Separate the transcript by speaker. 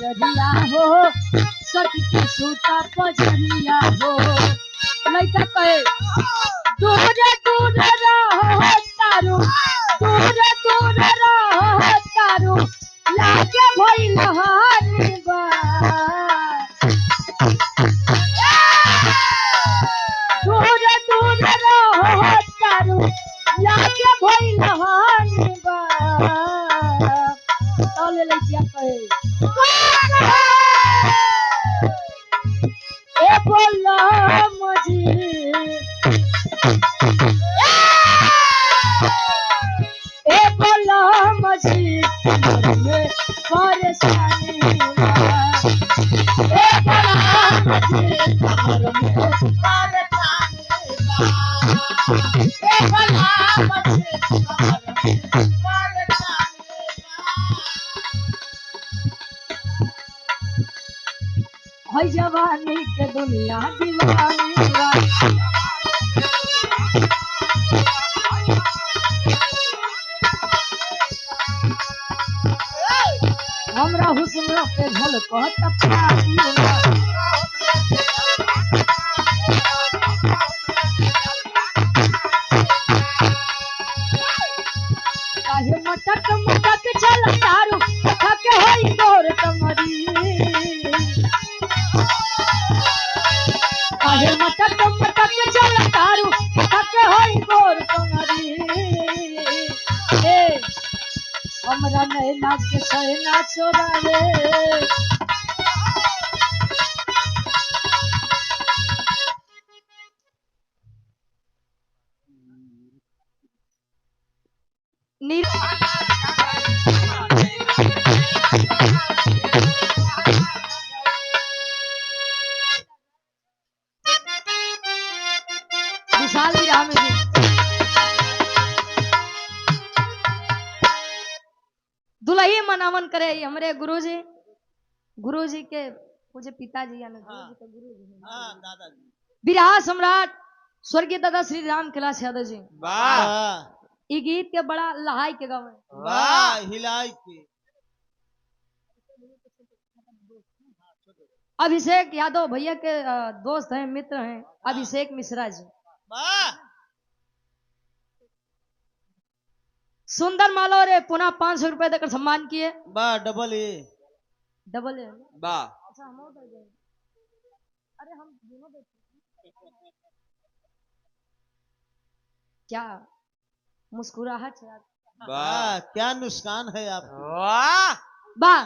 Speaker 1: पजरिया हो सट के सूता पजरिया हो लइका कहे दूर दूर रहो तारू दूर दूर रहो तारू लागे भइल हानि बा दूर दूर रहो तारू लागे भइल हानि बा तले लइका कहे ए बोला मजी ए बोला मजी में परेशानी ए बोला मजी में परेशानी ए बोला मजी है जवानी के दुनिया दीवानी हमरा हुस्न पे झलकत पानी काहे मटक मटक चल तारू थके होई तोर कमरी काहे मटक मटक चल तारू थके होई तोर कमरी ए हमरा नैना के सहना चोरावे विशाल विराह में भी दुल्ही मनावन करे हमरे गुरुजी के मुझे पिताजी यानी गुरुजी के गुरुजी दादाजी विराह सम्राट स्वर्गीय दादा श्री राम कैलाश यादव जी वाह ई गीत के बड़ा लहाई के गावे वाह हिलाई के अभिषेक यादव भैया के दोस्त हैं मित्र हैं अभिषेक मिश्रा जी वाह सुंदर मालो रे पुनः 500 रुपए देकर सम्मान किए वाह डबल ए वाह अच्छा हम दे देंगे अरे हम दोनों देते क्या मुस्कुराहट है वाह क्या नुकसान है आप वाह वाह